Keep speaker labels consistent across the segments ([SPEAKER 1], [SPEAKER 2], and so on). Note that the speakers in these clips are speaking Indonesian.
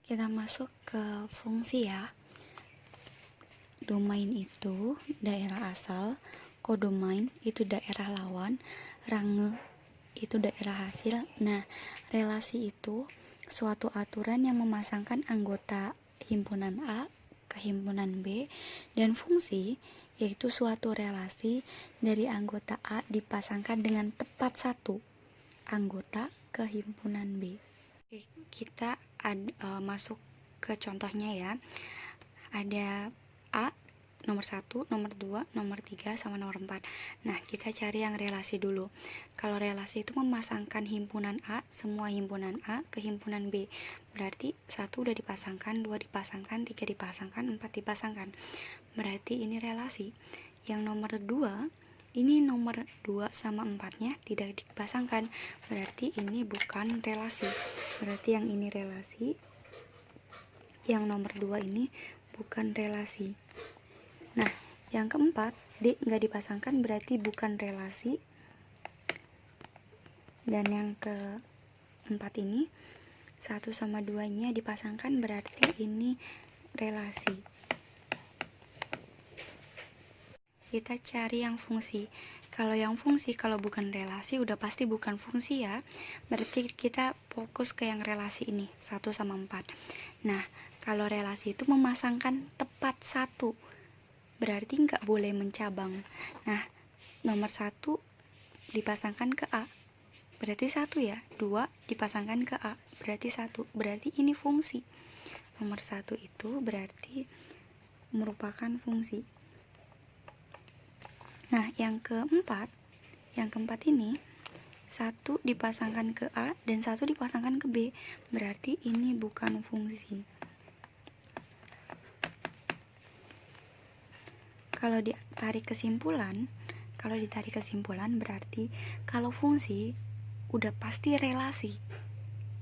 [SPEAKER 1] Kita masuk ke fungsi ya. Domain itu daerah asal, kodomain itu daerah lawan, range itu daerah hasil. Nah, relasi itu suatu aturan yang memasangkan anggota himpunan A ke himpunan B, dan fungsi yaitu suatu relasi dari anggota A dipasangkan dengan tepat satu anggota ke himpunan B. Kita masuk ke contohnya ya. Ada A, nomor 1, nomor 2, nomor 3, sama nomor 4. Nah, kita cari yang relasi dulu. Kalau relasi itu memasangkan himpunan A, semua himpunan A ke himpunan B. Berarti 1 udah dipasangkan, 2 dipasangkan, 3 dipasangkan, 4 dipasangkan. Berarti ini relasi. Yang nomor 2, ini nomor 2 sama 4-nya tidak dipasangkan. Berarti ini bukan relasi. Berarti yang ini relasi. Yang nomor 2 ini bukan relasi. Nah, yang keempat, D nggak dipasangkan berarti bukan relasi. Dan yang keempat ini 1 sama 2-nya dipasangkan berarti ini relasi. Kita cari yang fungsi. Kalau yang fungsi, kalau bukan relasi udah pasti bukan fungsi ya. Berarti kita fokus ke yang relasi ini, 1 sama 4. Nah, kalau relasi itu memasangkan tepat 1, berarti nggak boleh mencabang. Nah, nomor 1 dipasangkan ke A, berarti 1 ya. 2 dipasangkan ke A, berarti 1. Berarti ini fungsi. Nomor 1 itu berarti merupakan fungsi. Nah, yang keempat ini 1 dipasangkan ke A dan 1 dipasangkan ke B, berarti ini bukan fungsi. Kalau ditarik kesimpulan berarti kalau fungsi udah pasti relasi.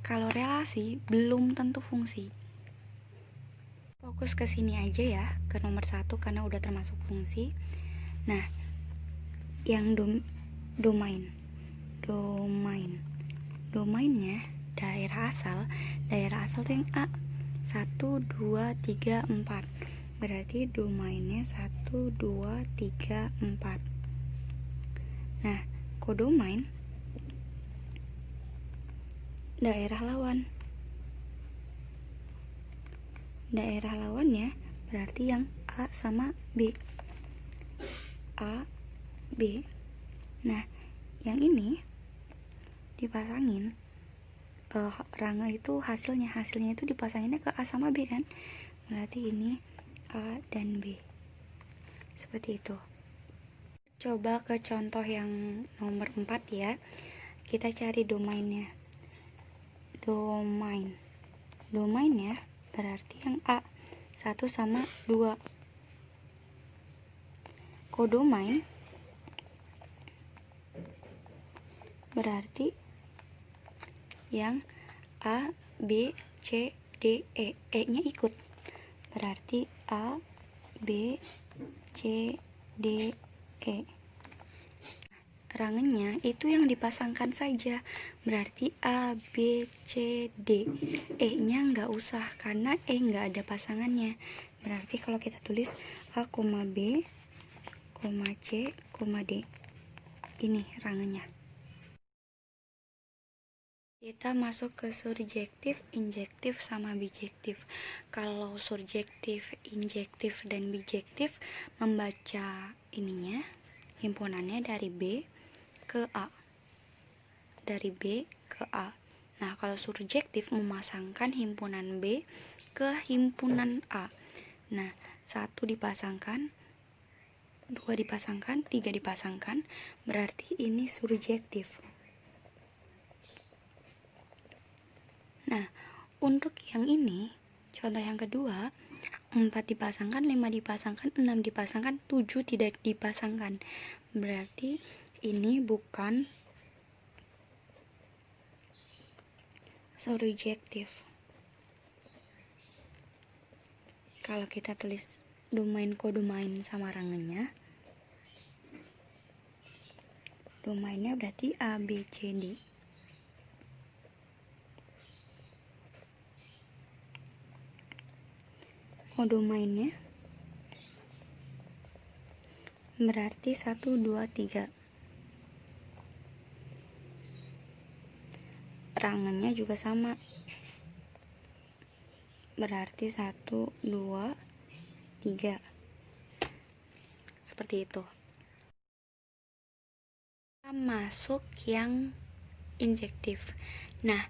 [SPEAKER 1] Kalau relasi belum tentu fungsi. Fokus ke sini aja ya, ke nomor 1 karena udah termasuk fungsi. Nah, yang domainnya daerah asal tuh yang A, 1, 2, 3, 4. Berarti domainnya 1, 2, 3, 4. Nah, kodomain daerah lawan. Daerah lawannya berarti yang A sama B. A, B. Nah, yang ini dipasangin range itu hasilnya itu dipasanginnya ke A sama B kan. Berarti ini A dan B. Seperti itu. Coba ke contoh yang nomor 4 ya. Kita cari domainnya. Domainnya berarti yang A, 1 sama 2. Kodomain berarti yang A, B, C, D, E. E-nya ikut. Berarti A, B, C, D, E. Rangenya itu yang dipasangkan saja. Berarti A, B, C, D. E-nya nggak usah karena E nggak ada pasangannya. Berarti kalau kita tulis A, B, C, D. Ini rangenya. Kita masuk ke surjektif, injektif, sama bijektif. Kalau surjektif, injektif, dan bijektif membaca ininya, himpunannya dari B ke A. Dari B ke A. Nah, kalau surjektif memasangkan himpunan B ke himpunan A. Nah, 1 dipasangkan, 2 dipasangkan, 3 dipasangkan, berarti ini surjektif. Nah, untuk yang ini, contoh yang kedua, 4 dipasangkan, 5 dipasangkan, 6 dipasangkan, 7 tidak dipasangkan. Berarti ini bukan surjektif. Kalau kita tulis domain, kodomain, sama rangenya, domainnya berarti A, B, C, D. kodomainnya berarti 1, 2, 3. Rangenya juga sama, berarti 1, 2, 3. Seperti itu. Kita masuk yang injektif. Nah,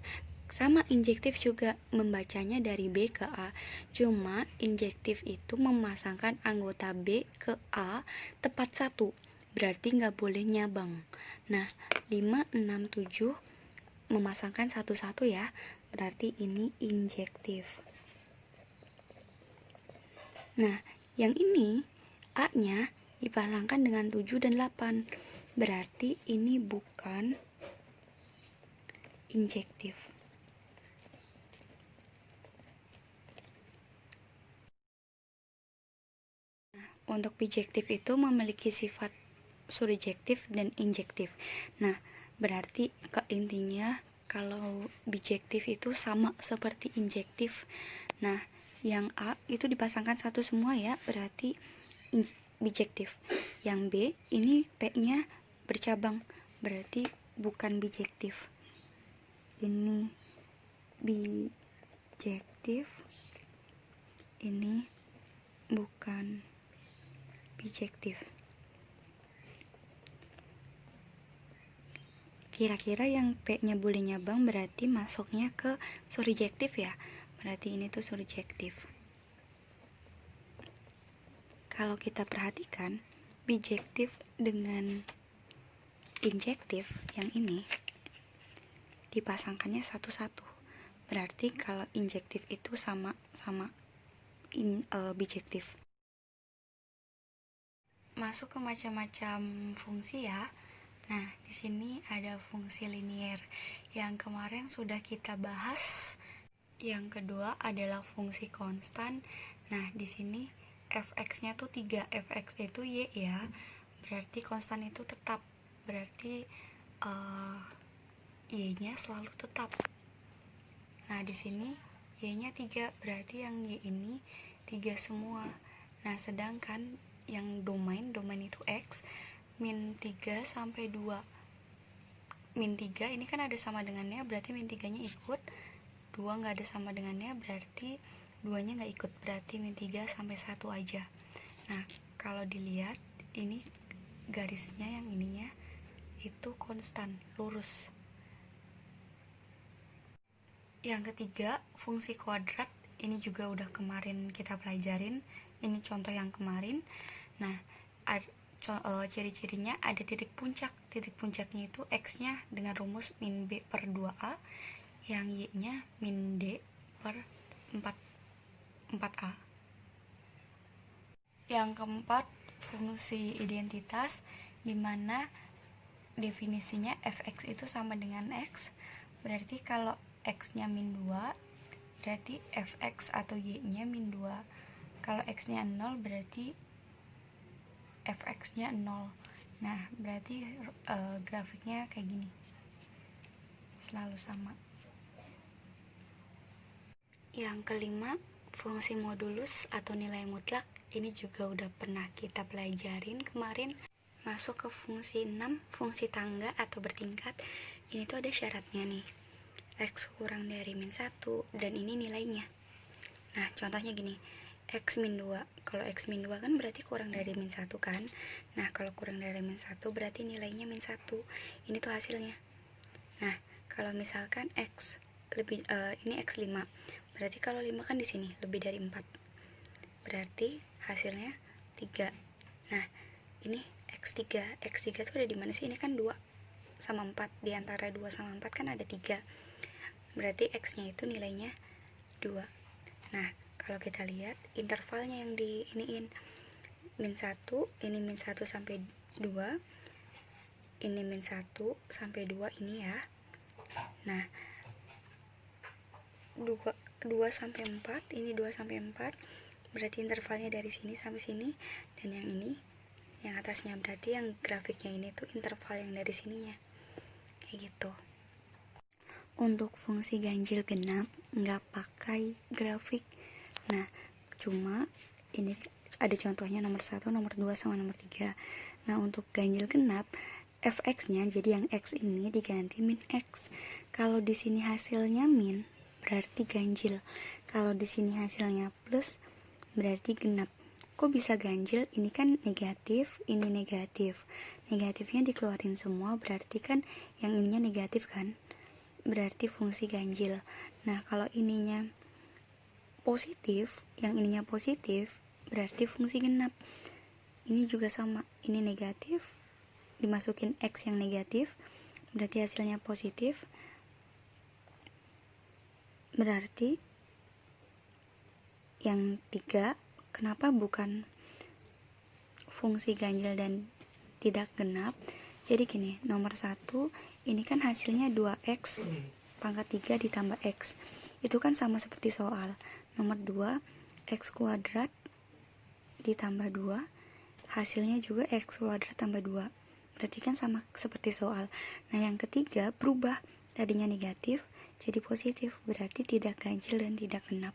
[SPEAKER 1] sama injektif juga membacanya dari B ke A. Cuma injektif itu memasangkan anggota B ke A tepat satu. Berarti nggak boleh nyabang. Nah, 5, 6, 7 memasangkan satu-satu ya. Berarti ini injektif. Nah, yang ini A-nya dipasangkan dengan 7 dan 8. Berarti ini bukan injektif. Untuk bijektif itu memiliki sifat surjektif dan injektif. Nah, berarti intinya kalau bijektif itu sama seperti injektif. Nah, yang A itu dipasangkan satu semua ya, berarti bijektif. Yang B ini P-nya bercabang, berarti bukan bijektif. Ini bijektif, ini bukan bijektif. Kira-kira yang P-nya boleh nyabang berarti masuknya ke surjektif ya. Berarti ini tuh surjektif. Kalau kita perhatikan, bijektif dengan injektif yang ini dipasangkannya satu-satu. Berarti kalau injektif itu sama bijektif. Masuk ke macam-macam fungsi ya. Nah, di sini ada fungsi linier yang kemarin sudah kita bahas. Yang kedua adalah fungsi konstan. Nah, di sini fx-nya tuh 3. Fx itu y ya. Berarti konstan itu tetap. Berarti y-nya selalu tetap. Nah, di sini y-nya 3. Berarti yang y ini 3 semua. Nah, sedangkan yang domain itu X min 3 sampai 2. Min 3 ini kan ada sama dengannya, berarti min 3 nya ikut. 2 nggak ada sama dengannya, berarti 2 nya nggak ikut, berarti min 3 sampai 1 aja. Nah, kalau dilihat ini garisnya yang ininya itu konstan, lurus. Yang ketiga, fungsi kuadrat. Ini juga udah kemarin kita pelajarin. Ini contoh yang kemarin. Nah, ciri-cirinya ada titik puncak. Titik puncaknya itu X-nya dengan rumus min B per 2A, yang Y-nya min D per 4A. Yang keempat, fungsi identitas, dimana definisinya fx itu sama dengan X. Berarti kalau X-nya min 2, berarti fx atau Y-nya min 2. Kalau X-nya 0, berarti fx-nya 0. Nah, berarti grafiknya kayak gini, selalu sama. Yang kelima, fungsi modulus atau nilai mutlak. Ini juga udah pernah kita pelajarin kemarin. Masuk ke fungsi 6, fungsi tangga atau bertingkat. Ini tuh ada syaratnya nih, X kurang dari min 1, dan ini nilainya. Nah, contohnya gini, X min 2. Kalau X min 2 kan berarti kurang dari min 1 kan. Nah, kalau kurang dari min 1 berarti nilainya min 1. Ini tuh hasilnya. Nah, kalau misalkan X lebih ini X 5. Berarti kalau 5 kan di sini lebih dari 4. Berarti hasilnya 3. Nah, ini X3. X3 tuh ada di mana sih? Ini kan 2 sama 4. Di antara 2 sama 4 kan ada 3. Berarti X-nya itu nilainya 2. Nah, kalau kita lihat intervalnya yang di iniin, min 1, ini min 1 sampai 2, ini min 1 sampai 2 ini ya. Nah, 2 sampai 4, ini 2 sampai 4, berarti intervalnya dari sini sampai sini. Dan yang ini, yang atasnya, berarti yang grafiknya ini tuh interval yang dari sininya. Kayak gitu. Untuk fungsi ganjil genap nggak pakai grafik. Nah, Cuma ini ada contohnya nomor 1, nomor 2, sama nomor 3. Nah, untuk ganjil genap, fx-nya jadi yang x ini diganti min x. Kalau di sini hasilnya min, berarti ganjil. Kalau di sini hasilnya plus, berarti genap. Kok bisa ganjil? Ini kan negatif, ini negatif. Negatifnya dikeluarin semua, berarti kan yang ininya negatif kan? Berarti fungsi ganjil. Nah, kalau ininya positif, yang ininya positif, berarti fungsi genap. Ini juga sama, ini negatif, dimasukin x yang negatif, berarti hasilnya positif. Berarti yang 3, kenapa bukan fungsi ganjil dan tidak genap? Jadi gini, nomor 1 ini kan hasilnya 2x pangkat 3 ditambah x. Itu kan sama seperti soal. Nomor 2, x kuadrat ditambah 2, hasilnya juga x kuadrat tambah 2. Berarti kan sama seperti soal. Nah, yang ketiga berubah, tadinya negatif jadi positif, berarti tidak ganjil dan tidak genap.